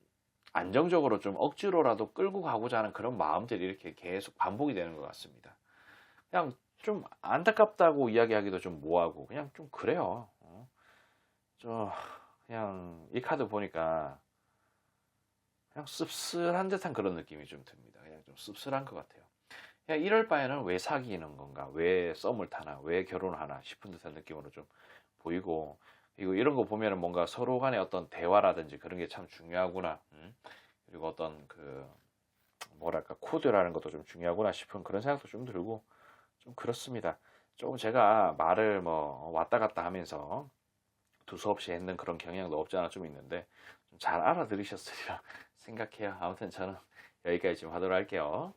안정적으로 좀 억지로라도 끌고 가고자 하는 그런 마음들이 이렇게 계속 반복이 되는 것 같습니다. 그냥 좀 안타깝다고 이야기하기도 좀 뭐하고 그냥 좀 그래요. 저 그냥 이 카드 보니까 그냥 씁쓸한 듯한 그런 느낌이 좀 듭니다. 그냥 좀 씁쓸한 것 같아요. 그냥 이럴 바에는 왜 사귀는 건가, 왜 썸을 타나, 왜 결혼하나 싶은 듯한 느낌으로 좀 보이고, 그리고 이런 거 보면은 뭔가 서로 간의 어떤 대화라든지 그런 게 참 중요하구나. 그리고 어떤 그 뭐랄까 코드라는 것도 좀 중요하구나 싶은 그런 생각도 좀 들고 좀 그렇습니다. 조금 제가 말을 뭐 왔다 갔다 하면서 두서없이 했는 그런 경향도 없지 않아 좀 있는데 좀 잘 알아들으셨으리라 생각해요. 아무튼 저는 여기까지 좀 하도록 할게요.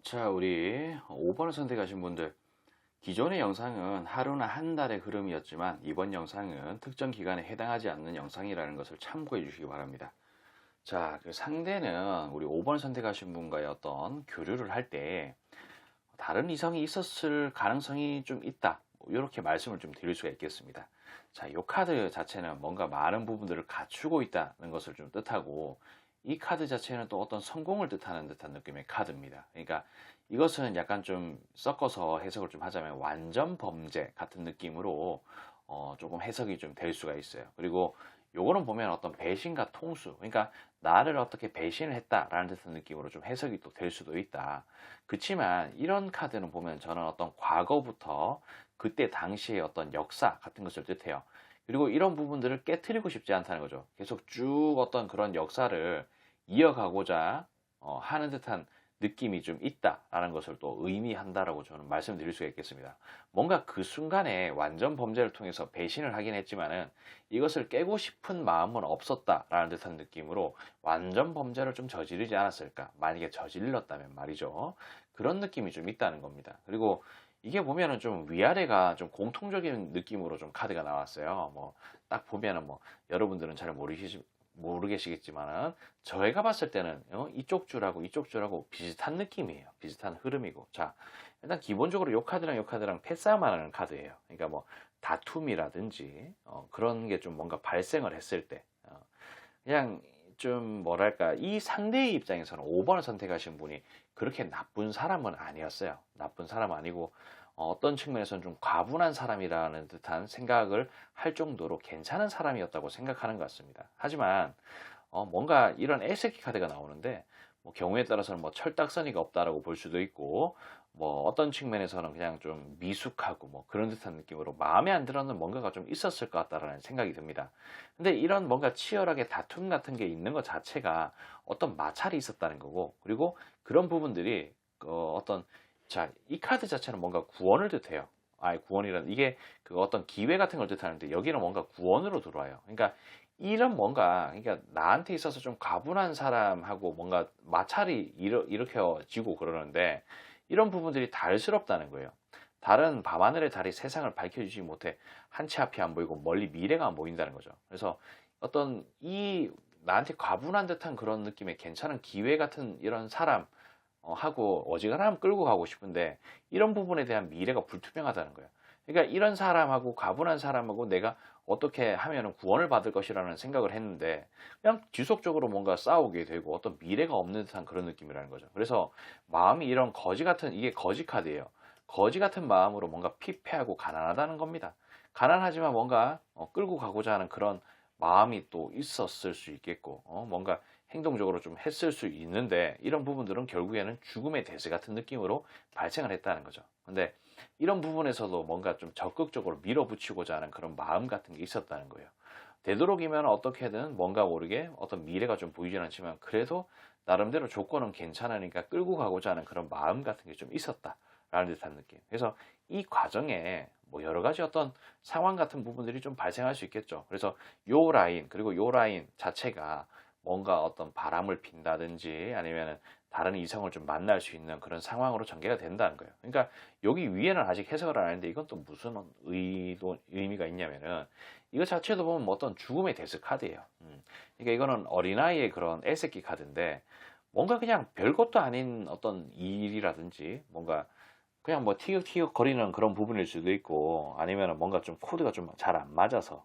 자, 우리 5번을 선택하신 분들, 기존의 영상은 하루나 한 달의 흐름이었지만 이번 영상은 특정 기간에 해당하지 않는 영상이라는 것을 참고해 주시기 바랍니다. 자, 그 상대는 우리 5번 선택하신 분과의 어떤 교류를 할 때 다른 이성이 있었을 가능성이 좀 있다, 이렇게 말씀을 좀 드릴 수가 있겠습니다. 자, 이 카드 자체는 뭔가 많은 부분들을 갖추고 있다는 것을 좀 뜻하고, 이 카드 자체는 또 어떤 성공을 뜻하는 듯한 느낌의 카드입니다. 그러니까 이것은 약간 좀 섞어서 해석을 좀 하자면 완전 범죄 같은 느낌으로 조금 해석이 좀 될 수가 있어요. 그리고 요거는 보면 어떤 배신과 통수, 그러니까 나를 어떻게 배신을 했다라는 듯한 느낌으로 좀 해석이 또 될 수도 있다. 그치만 이런 카드는 보면 저는 어떤 과거부터 그때 당시의 어떤 역사 같은 것을 뜻해요. 그리고 이런 부분들을 깨트리고 싶지 않다는 거죠. 계속 쭉 어떤 그런 역사를 이어가고자 하는 듯한 느낌이 좀 있다라는 것을 또 의미한다라고 저는 말씀드릴 수가 있겠습니다. 뭔가 그 순간에 완전 범죄를 통해서 배신을 하긴 했지만은 이것을 깨고 싶은 마음은 없었다라는 듯한 느낌으로 완전 범죄를 좀 저지르지 않았을까? 만약에 저질렀다면 말이죠. 그런 느낌이 좀 있다는 겁니다. 그리고 이게 보면은 좀 위아래가 좀 공통적인 느낌으로 좀 카드가 나왔어요. 뭐 딱 보면은 뭐 여러분들은 잘 모르시겠지만은 저희가 봤을 때는 이쪽 줄하고 비슷한 느낌이에요. 비슷한 흐름이고. 자, 일단 기본적으로 요 카드랑 패싸움만 하는 카드예요. 그러니까 뭐 다툼이라든지 그런 게 좀 뭔가 발생을 했을 때 그냥 좀 뭐랄까, 이 상대의 입장에서는 5번을 선택하신 분이 그렇게 나쁜 사람은 아니었어요. 나쁜 사람 아니고 어떤 측면에서는 좀 과분한 사람이라는 듯한 생각을 할 정도로 괜찮은 사람이었다고 생각하는 것 같습니다. 하지만 뭔가 이런 애새끼 카드가 나오는데 뭐 경우에 따라서는 뭐 철딱서니가 없다라고 볼 수도 있고, 뭐 어떤 측면에서는 그냥 좀 미숙하고 뭐 그런 듯한 느낌으로 마음에 안 들었는 뭔가가 좀 있었을 것 같다라는 생각이 듭니다. 근데 이런 뭔가 치열하게 다툼 같은 게 있는 것 자체가 어떤 마찰이 있었다는 거고, 그리고 그런 부분들이 어떤, 자, 이 카드 자체는 뭔가 구원을 뜻해요. 구원이란 이게 그 어떤 기회 같은 걸 뜻하는데 여기는 뭔가 구원으로 들어와요. 그러니까 이런 뭔가, 그러니까 나한테 있어서 좀 가분한 사람하고 뭔가 마찰이 일으켜지고 그러는데 이런 부분들이 달스럽다는 거예요. 달은 밤하늘의 달이 세상을 밝혀주지 못해 한 치 앞이 안 보이고 멀리 미래가 안 보인다는 거죠. 그래서 어떤 이 나한테 과분한 듯한 그런 느낌의 괜찮은 기회 같은 이런 사람 하고 어지간하면 끌고 가고 싶은데 이런 부분에 대한 미래가 불투명하다는 거예요. 그러니까 이런 사람하고 가분한 사람하고 내가 어떻게 하면 구원을 받을 것이라는 생각을 했는데 그냥 지속적으로 뭔가 싸우게 되고 어떤 미래가 없는 듯한 그런 느낌이라는 거죠. 그래서 마음이 이런 거지 같은, 이게 거지 카드예요. 거지 같은 마음으로 뭔가 피폐하고 가난하다는 겁니다. 가난하지만 뭔가 끌고 가고자 하는 그런 마음이 또 있었을 수 있겠고 뭔가 행동적으로 좀 했을 수 있는데 이런 부분들은 결국에는 죽음의 대세 같은 느낌으로 발생을 했다는 거죠. 근데 이런 부분에서도 뭔가 좀 적극적으로 밀어붙이고자 하는 그런 마음 같은 게 있었다는 거예요. 되도록이면 어떻게든 뭔가 모르게 어떤 미래가 좀 보이진 않지만 그래도 나름대로 조건은 괜찮으니까 끌고 가고자 하는 그런 마음 같은 게 좀 있었다라는 듯한 느낌. 그래서 이 과정에 뭐 여러 가지 어떤 상황 같은 부분들이 좀 발생할 수 있겠죠. 그래서 요 라인, 그리고 요 라인 자체가 뭔가 어떤 바람을 핀다든지 아니면 다른 이성을 좀 만날 수 있는 그런 상황으로 전개가 된다는 거예요. 그러니까 여기 위에는 아직 해석을 안 했는데 이건 또 무슨 의미가 있냐면은 이거 자체도 보면 뭐 어떤 죽음의 데스 카드예요. 그러니까 이거는 어린아이의 그런 애새끼 카드인데 뭔가 그냥 별것도 아닌 어떤 일이라든지 뭔가 그냥 뭐 티격티격 거리는 그런 부분일 수도 있고 아니면 뭔가 좀 코드가 좀 잘 안 맞아서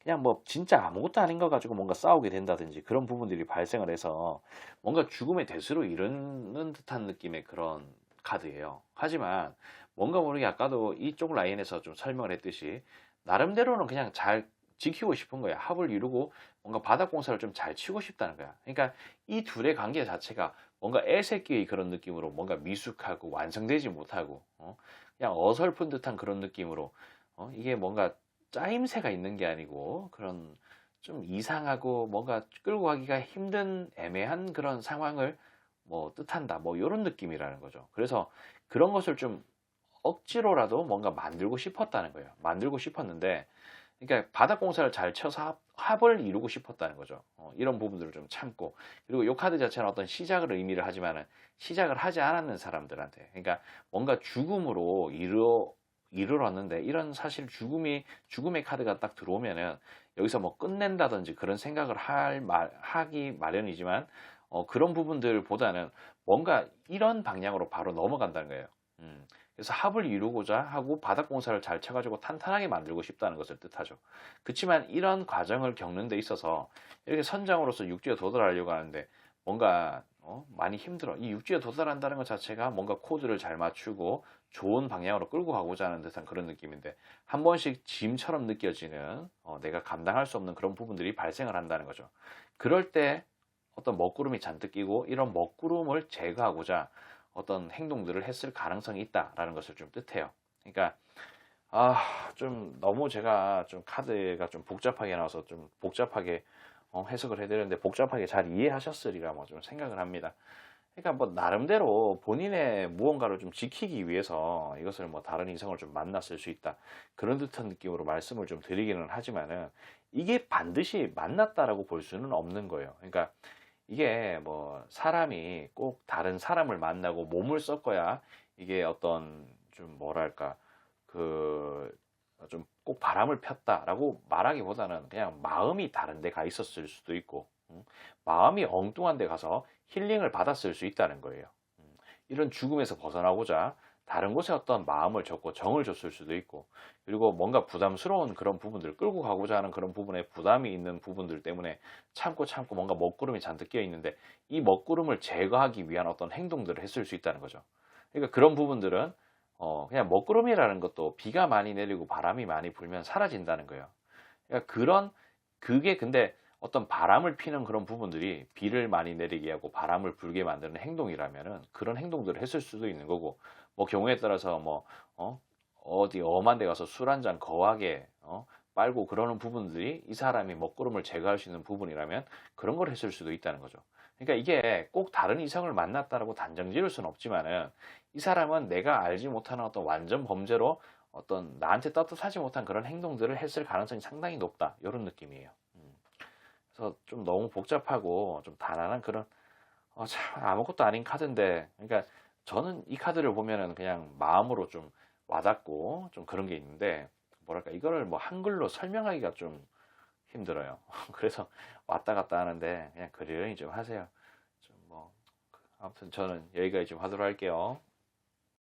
그냥 뭐 진짜 아무것도 아닌 거 가지고 뭔가 싸우게 된다든지 그런 부분들이 발생을 해서 뭔가 죽음의 대수로 이르는 듯한 느낌의 그런 카드예요. 하지만 뭔가 모르게 아까도 이쪽 라인에서 좀 설명을 했듯이 나름대로는 그냥 잘 지키고 싶은 거야. 합을 이루고 뭔가 바닥 공사를 좀 잘 치고 싶다는 거야. 그러니까 이 둘의 관계 자체가 뭔가 애새끼의 그런 느낌으로 뭔가 미숙하고 완성되지 못하고 그냥 어설픈 듯한 그런 느낌으로 이게 뭔가 짜임새가 있는 게 아니고 그런 좀 이상하고 뭔가 끌고 가기가 힘든 애매한 그런 상황을 뭐 뜻한다 뭐 이런 느낌이라는 거죠. 그래서 그런 것을 좀 억지로라도 뭔가 만들고 싶었다는 거예요. 만들고 싶었는데 그러니까 바닥 공사를 잘 쳐서 합을 이루고 싶었다는 거죠. 이런 부분들을 좀 참고. 그리고 이 카드 자체는 어떤 시작을 의미를 하지만은 시작을 하지 않았는 사람들한테. 그러니까 뭔가 죽음으로 이르렀는데 이런 사실 죽음의 카드가 딱 들어오면은 여기서 뭐 끝낸다든지 그런 생각을 하기 마련이지만 그런 부분들보다는 뭔가 이런 방향으로 바로 넘어간다는 거예요. 그래서 합을 이루고자 하고 바닥 공사를 잘 쳐가지고 탄탄하게 만들고 싶다는 것을 뜻하죠. 그렇지만 이런 과정을 겪는 데 있어서 이렇게 선장으로서 육지에 도달하려고 하는데 뭔가 많이 힘들어. 이 육지에 도달한다는 것 자체가 뭔가 코드를 잘 맞추고 좋은 방향으로 끌고 가고자 하는 듯한 그런 느낌인데 한 번씩 짐처럼 느껴지는 내가 감당할 수 없는 그런 부분들이 발생을 한다는 거죠. 그럴 때 어떤 먹구름이 잔뜩 끼고 이런 먹구름을 제거하고자 어떤 행동들을 했을 가능성이 있다라는 것을 좀 뜻해요. 그러니까 좀 너무 제가 좀 카드가 좀 복잡하게 나와서 좀 복잡하게 해석을 해드렸는데 복잡하게 잘 이해하셨으리라 뭐 좀 생각을 합니다. 그러니까 뭐 나름대로 본인의 무언가를 좀 지키기 위해서 이것을 뭐 다른 이성을 좀 만났을 수 있다. 그런 듯한 느낌으로 말씀을 좀 드리기는 하지만은 이게 반드시 만났다라고 볼 수는 없는 거예요. 그러니까 이게 뭐 사람이 꼭 다른 사람을 만나고 몸을 섞어야 이게 어떤 좀 뭐랄까 그 좀 꼭 바람을 폈다라고 말하기보다는 그냥 마음이 다른 데 가 있었을 수도 있고 마음이 엉뚱한 데 가서 힐링을 받았을 수 있다는 거예요. 이런 죽음에서 벗어나고자 다른 곳에 어떤 마음을 줬고 정을 줬을 수도 있고 그리고 뭔가 부담스러운 그런 부분들 끌고 가고자 하는 그런 부분에 부담이 있는 부분들 때문에 참고 뭔가 먹구름이 잔뜩 끼어 있는데 이 먹구름을 제거하기 위한 어떤 행동들을 했을 수 있다는 거죠. 그러니까 그런 부분들은 그냥 먹구름이라는 것도 비가 많이 내리고 바람이 많이 불면 사라진다는 거예요. 그러니까 그게 근데 어떤 바람을 피는 그런 부분들이 비를 많이 내리게 하고 바람을 불게 만드는 행동이라면은 그런 행동들을 했을 수도 있는 거고 뭐 경우에 따라서 뭐 어디 엄한 데 가서 술 한 잔 거하게 빨고 그러는 부분들이 이 사람이 먹구름을 제거할 수 있는 부분이라면 그런 걸 했을 수도 있다는 거죠. 그러니까 이게 꼭 다른 이성을 만났다라고 단정 지을 수는 없지만은 이 사람은 내가 알지 못하는 어떤 완전 범죄로 어떤 나한테 떳떳하지 못한 그런 행동들을 했을 가능성이 상당히 높다. 이런 느낌이에요. 그래서 좀 너무 복잡하고 좀 단안한 그런 참 아무것도 아닌 카드인데 그러니까 저는 이 카드를 보면은 그냥 마음으로 좀 와닿고 좀 그런 게 있는데 뭐랄까 이거를 뭐 한글로 설명하기가 좀 힘들어요. 그래서 왔다 갔다 하는데 그냥 그러려니 좀 하세요. 좀 뭐 아무튼 저는 여기까지 좀 하도록 할게요.